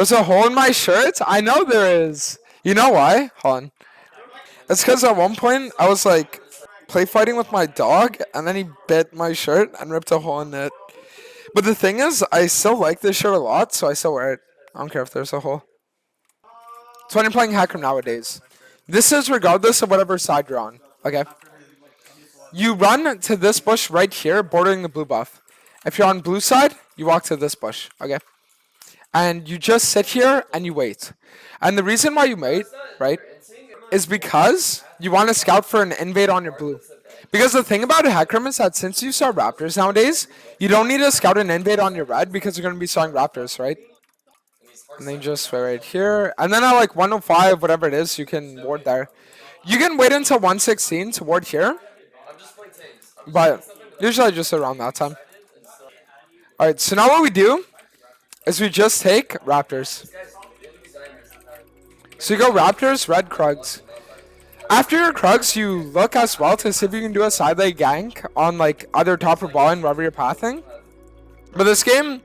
There's a hole in my shirt? I know there is. You know why? Hold on. It's because at one point I was like play fighting with my dog and then he bit my shirt and ripped a hole in it. But the thing is, I still like this shirt a lot, so I still wear it. I don't care if there's a hole. So when you're playing Hecarim nowadays, this is regardless of whatever side you're on. Okay? You run to this bush right here, bordering the blue buff. If you're on blue side, you walk to this bush. Okay? And you just sit here and you wait. And the reason why you wait, right, is because you want to scout for an invade on your blue. Because the thing about Hecarim is that since you start Raptors nowadays, you don't need to scout an invade on your red because you're going to be starting Raptors, right? And then just wait right here. And then at like 105, whatever it is, you can ward there. You can wait until 116 to ward here. But usually just around that time. Alright, so now what we do is we just take Raptors. So you go Raptors, red Krugs. After your Krugs, you look as well to see if you can do a side lane gank on like either top or bottom, wherever you're pathing. But this game,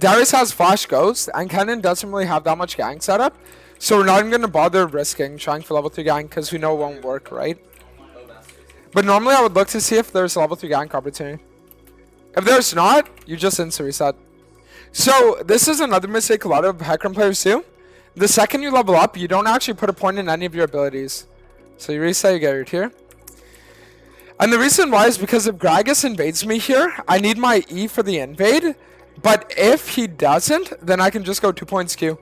Darius has Flash Ghost, and Kennen doesn't really have that much gank setup. So we're not even going to bother risking trying for level 3 gank because we know it won't work, right? But normally I would look to see if there's a level 3 gank opportunity. If there's not, you just instant reset. So this is another mistake a lot of Hecarim players do. The second you level up, you don't actually put a point in any of your abilities. So you reset, you get it here. And the reason why is because if Gragas invades me here, I need my E for the invade. But if he doesn't, then I can just go 2 points Q.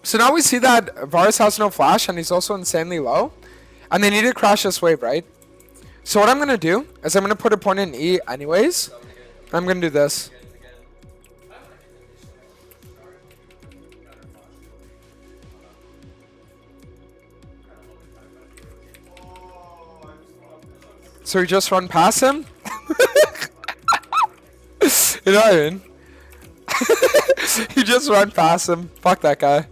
So now we see that Varus has no flash and he's also insanely low. And they need to crash this wave, right? So what I'm going to do is I'm going to put a point in E anyways. I'm going to do this. So we just run past him. You know what I mean? You just run past him. Fuck that guy.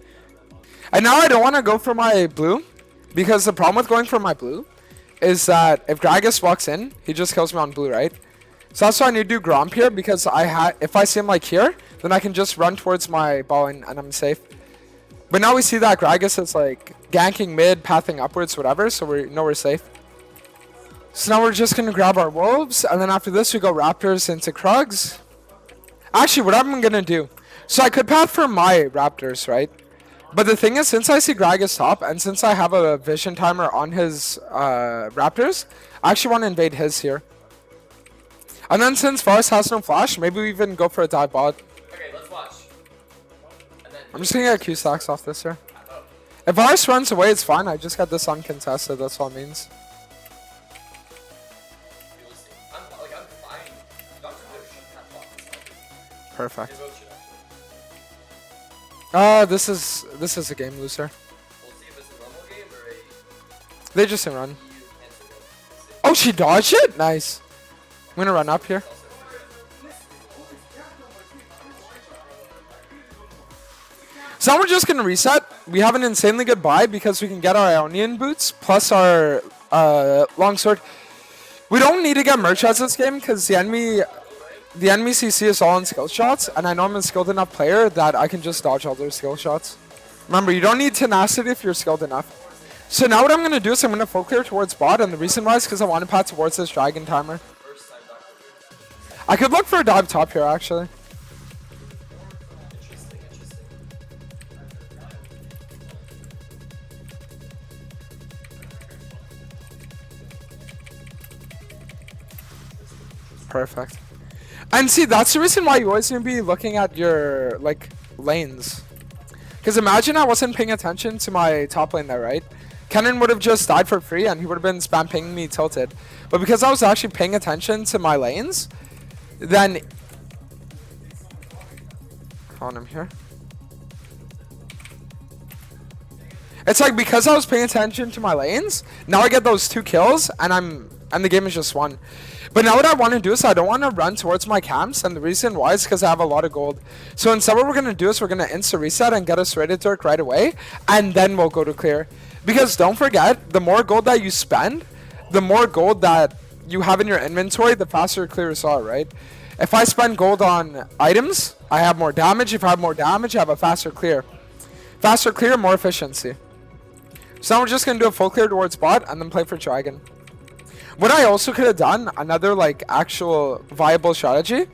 And now I don't want to go for my blue. Because the problem with going for my blue is that if Gragas walks in, he just kills me on blue, right? So that's why I need to do Gromp here. Because if I see him like here, then I can just run towards my ball and I'm safe. But now we see that Gragas is like ganking mid, pathing upwards, whatever. So we know we're safe. So now we're just going to grab our wolves, and then after this we go Raptors into Krugs. Actually, what I'm going to do, so I could path for my Raptors, right? But the thing is, since I see Gragas top, and since I have a vision timer on his Raptors, I actually want to invade his here. And then since Varus has no flash, maybe we even go for a dive bot. Okay, let's watch. I'm just going to get Q stacks off this here. If Varus runs away, it's fine. I just got this uncontested, that's all it means. Perfect. This is a game loser. They just didn't run. Oh, she dodged it? Nice. I'm gonna run up here. So now we're just gonna reset. We have an insanely good buy because we can get our Ionian boots plus our longsword. We don't need to get merch as this game because the enemy CC is all on skill shots, and I know I'm a skilled enough player that I can just dodge all their skill shots. Remember, you don't need tenacity if you're skilled enough. So now what I'm going to do is I'm going to full clear towards bot, and the reason why is because I want to path towards this dragon timer. I could look for a dive top here, actually. Perfect. And see, that's the reason why you always need to be looking at your, like, lanes. Because imagine I wasn't paying attention to my top lane there, right? Kennen would have just died for free and he would have been spam pinging me tilted. But because I was actually paying attention to my lanes, then... on him here. It's like because I was paying attention to my lanes, now I get those 2 kills and the game is just won. But now what I want to do is I don't want to run towards my camps, and the reason why is because I have a lot of gold. So instead what we're going to do is we're going to insta reset and get us rated Dirk right away, and then we'll go to clear. Because don't forget, the more gold that you spend, the more gold that you have in your inventory, the faster clears are, right? If I spend gold on items, I have more damage. If I have more damage, I have a faster clear. Faster clear, more efficiency. So now we're just going to do a full clear towards bot and then play for dragon. What I also could have done, another like actual viable strategy,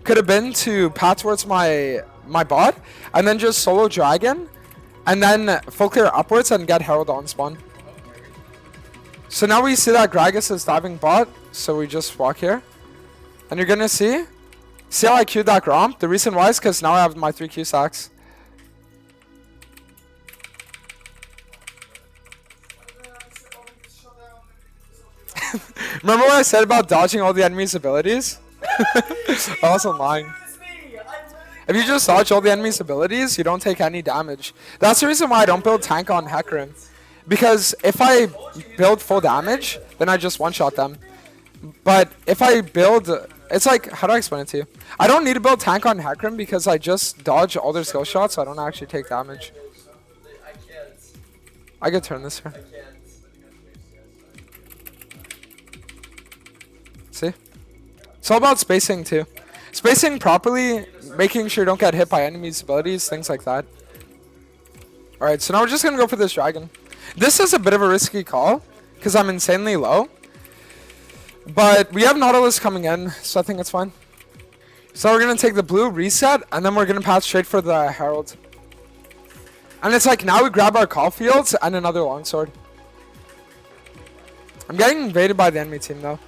could have been to path towards my bot and then just solo dragon and then full clear upwards and get herald on spawn. So now we see that Gragas is diving bot, so we just walk here. And you're gonna see how I queued that Gromp? The reason why is because now I have my 3 Q sacks. Remember what I said about dodging all the enemy's abilities? I wasn't lying. If you just dodge all the enemy's abilities, you don't take any damage. That's the reason why I don't build tank on Hecarim. Because if I build full damage, then I just one-shot them. But if I build... It's like, how do I explain it to you? I don't need to build tank on Hecarim because I just dodge all their skill shots, so I don't actually take damage. I could turn this here. See? It's all about spacing too. Spacing properly, making sure you don't get hit by enemies' abilities, things like that. Alright, so now we're just going to go for this dragon. This is a bit of a risky call, because I'm insanely low. But we have Nautilus coming in, so I think it's fine. So we're going to take the blue, reset, and then we're going to pass straight for the Herald. And it's like now we grab our call fields and another longsword. I'm getting invaded by the enemy team though.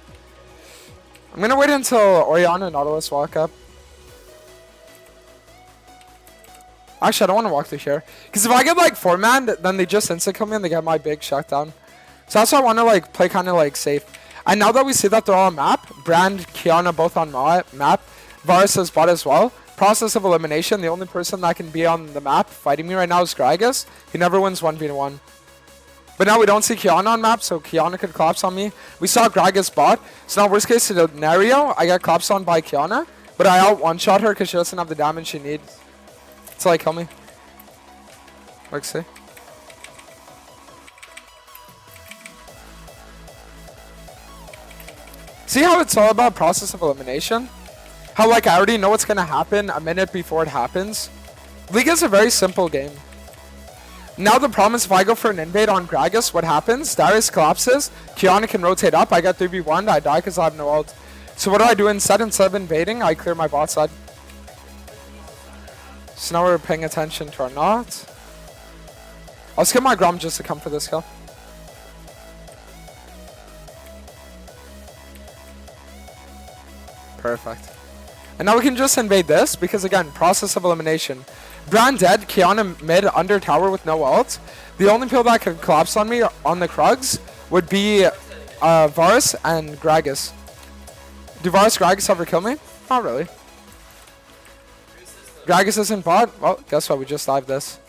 I'm going to wait until Oriana and Nautilus walk up. Actually, I don't want to walk through here. Because if I get like 4-man, then they just insta-kill me and they get my big shutdown. So that's why I want to like play kind of like safe. And now that we see that they're all on map, Brand, Kiana both on map, Varus is bot as well. Process of elimination, the only person that can be on the map fighting me right now is Gragas. He never wins 1v1. But now we don't see Kiana on map, so Kiana could collapse on me. We saw Gragas bot, so now worst case scenario, I get collapsed on by Kiana. But I out one-shot her because she doesn't have the damage she needs to like kill me. Let's see. See how it's all about process of elimination? How like I already know what's gonna happen a minute before it happens? League is a very simple game. Now the problem is if I go for an invade on Gragas, what happens? Darius collapses, Kiana can rotate up, I get 3v1, I die because I have no ult. So what do I do instead? Instead of invading, I clear my bot side. So now we're paying attention to our knot. I'll skip my Grom just to come for this kill. Perfect. And now we can just invade this because again, process of elimination. Brand dead, Kiana mid under tower with no ult. The only people that could collapse on me on the Krugs would be Varus and Gragas. Do Varus Gragas ever kill me? Not really. Gragas isn't bot? Well, guess what? We just dived this.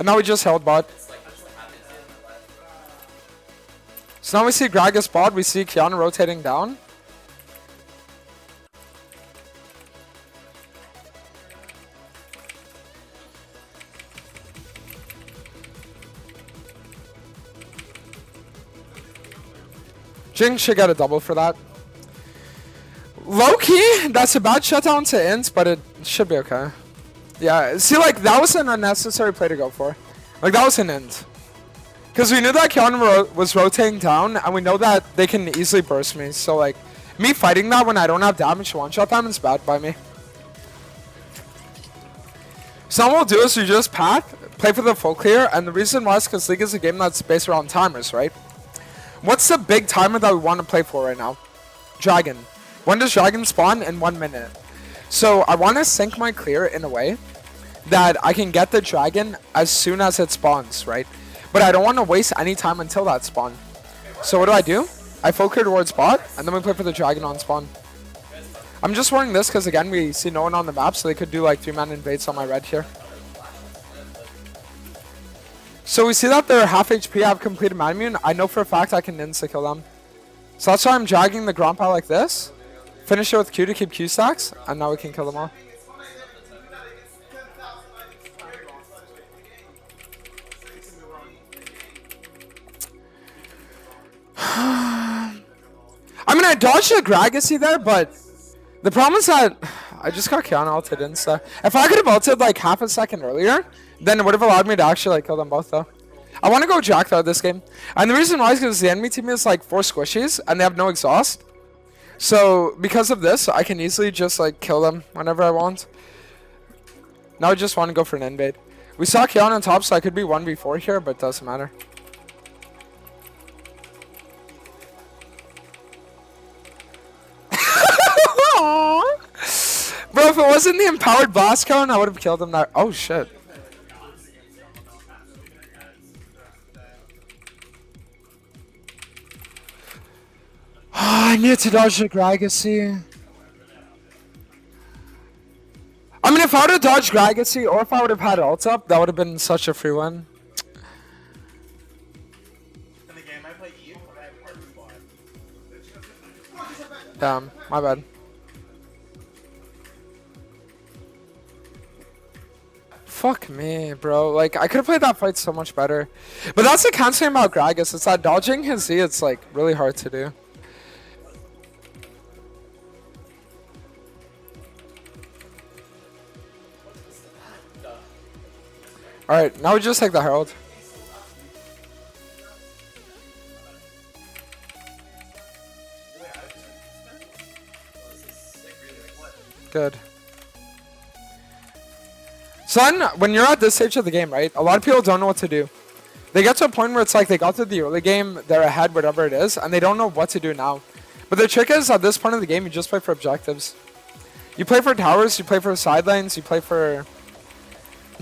And now we just held bot. So now we see Gragas bot, we see Kiana rotating down. Jing should get a double for that. Low-key, that's a bad shutdown to int, but it should be okay. Yeah, see like that was an unnecessary play to go for. Like that was an int. Because we knew that Kiana was rotating down, and we know that they can easily burst me. So, like, me fighting that when I don't have damage to one-shot them is bad by me. So what we'll do is we just path, play for the full clear, and the reason why is because League is a game that's based around timers, right? What's the big timer that we want to play for right now? Dragon. When does Dragon spawn? In 1 minute. So I want to sync my clear in a way that I can get the Dragon as soon as it spawns, right? But I don't want to waste any time until that spawn. So what do? I full clear towards bot, and then we play for the dragon on spawn. I'm just wearing this because, again, we see no one on the map, so they could do, like, 3-man invades on my red here. So we see that they're half HP, have completed man immune. I know for a fact I can insta-kill them. So that's why I'm dragging the Gromp out like this. Finish it with Q to keep Q stacks, and now we can kill them all. I dodged a Gragasy there, but the problem is that I just got Kiana ulted insta. If I could have ulted like half a second earlier, then it would have allowed me to actually like kill them both though. I want to go Jack though this game. And the reason why is because the enemy team is like 4 squishies and they have no exhaust. So because of this, I can easily just like kill them whenever I want. Now I just want to go for an invade. We saw Kiana on top, so I could be 1v4 here, but it doesn't matter. Bro, if it wasn't the empowered blast cone, I would have killed him there. Oh shit. I need to dodge the Gragasy. I mean, if I would have dodged Gragasy, or if I would have had ult up, that would have been such a free win. Damn, my bad. Fuck me, bro. Like, I could have played that fight so much better. But that's the canceling about Gragas. It's that dodging his Z, it's like really hard to do. Alright, now we just take the Herald. Good. Son, when you're at this stage of the game, right, a lot of people don't know what to do. They get to a point where it's like they got to the early game, they're ahead, whatever it is, and they don't know what to do now. But the trick is, at this point of the game, you just play for objectives. You play for towers, you play for side lanes, you play for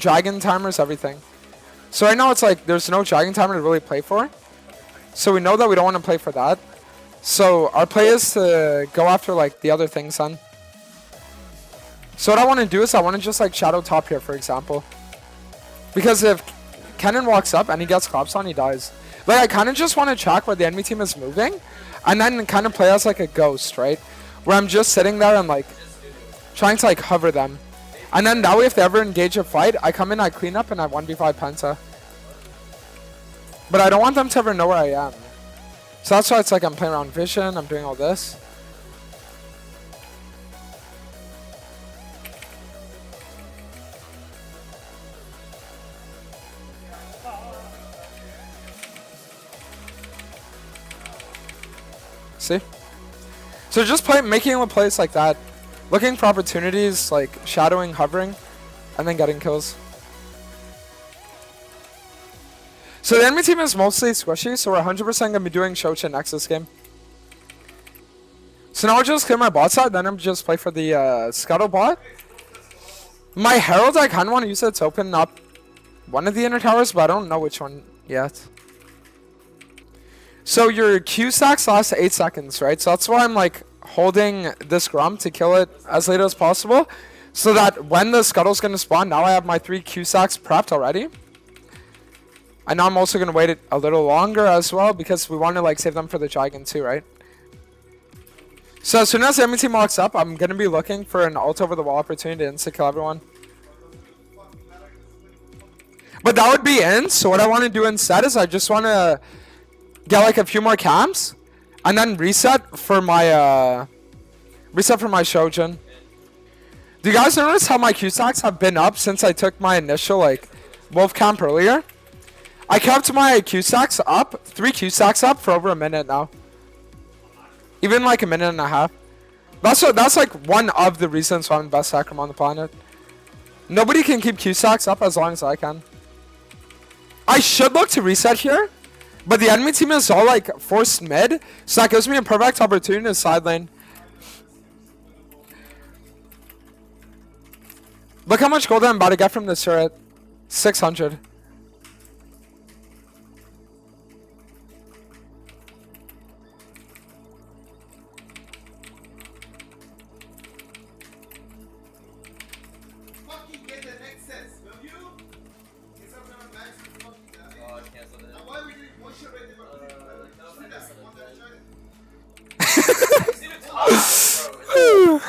dragon timers, everything. So right now it's like there's no dragon timer to really play for. So we know that we don't want to play for that. So our play is to go after like the other things then. So what I want to do is I want to just like shadow top here, for example. Because if Kennen walks up and he gets collapsed on, he dies. Like I kind of just want to track where the enemy team is moving. And then kind of play as like a ghost, right? Where I'm just sitting there and like trying to like hover them. And then that way if they ever engage a fight, I come in, I clean up, and I 1v5 Penta. But I don't want them to ever know where I am. So that's why it's like I'm playing around vision, I'm doing all this. See? So just making a place like that. Looking for opportunities, like shadowing, hovering, and then getting kills. So the enemy team is mostly squishy, so we're 100% going to be doing Shochin next this game. So now I'll just clear my bot side, then I'm just play for the Scuttle bot. My Herald, I kind of want to use it to open up one of the inner towers, but I don't know which one yet. So your Q stacks last 8 seconds, right? So that's why I'm like holding this Grum to kill it as late as possible. So that when the Scuttle's going to spawn, now I have my 3 Q stacks prepped already. And now I'm also going to wait it a little longer as well because we want to like save them for the Dragon too, right? So as soon as the enemy team walks up, I'm going to be looking for an ult over the wall opportunity to insta-kill everyone. But that would be in, so what I want to do instead is I just want to get like a few more camps and then reset for my Shojin. Do you guys notice how my Q stacks have been up since I took my initial like wolf camp earlier? I kept my Q stacks up, 3 Q stacks up for over a minute now. Even like a minute and a half. That's like one of the reasons why I'm the best Hecarim on the planet. Nobody can keep Q stacks up as long as I can. I should look to reset here, but the enemy team is all like forced mid, so that gives me a perfect opportunity to side lane. Look how much gold I'm about to get from this turret. 600.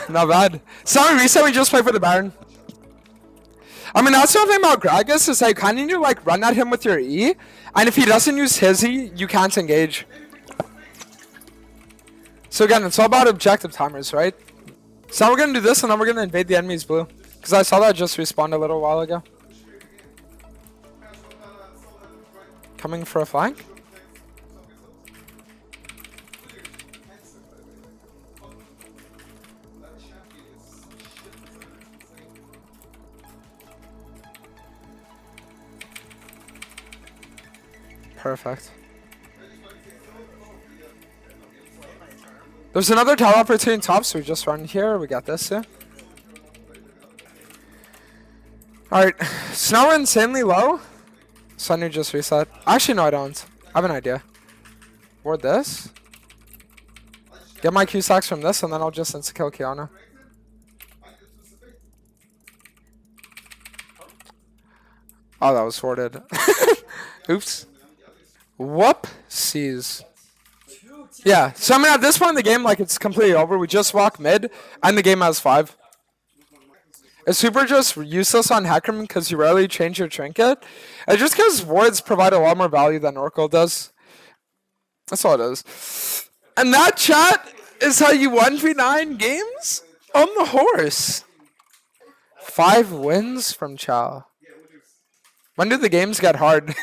Not bad. Sorry, reset, we just play for the Baron. I mean, that's the thing about Gragas is like, kind of need to like run at him with your E, and if he doesn't use his E, you can't engage. So again, it's all about objective timers, right? So now we're gonna do this, and then we're gonna invade the enemy's blue. Because I saw that just respawned a little while ago. Coming for a flank. Perfect. There's another tower opportunity top, so we just run here. We got this, yeah. Alright, so now we're insanely low. So I need to just reset. Actually, no, I don't. I have an idea. Ward this. Get my Q-Stacks from this, and then I'll just insta-kill Kiana. Oh, that was sorted. Oops. Whoopsies. Yeah, so I mean, at this point in the game, like, it's completely over. We just walk mid, and the game has 5. It's super just useless on Hecarim because you rarely change your trinket. It's just because wards provide a lot more value than Oracle does. That's all it is. And that, chat, is how you 1v9 games on the horse. 5 wins from Chow. When do the games get hard?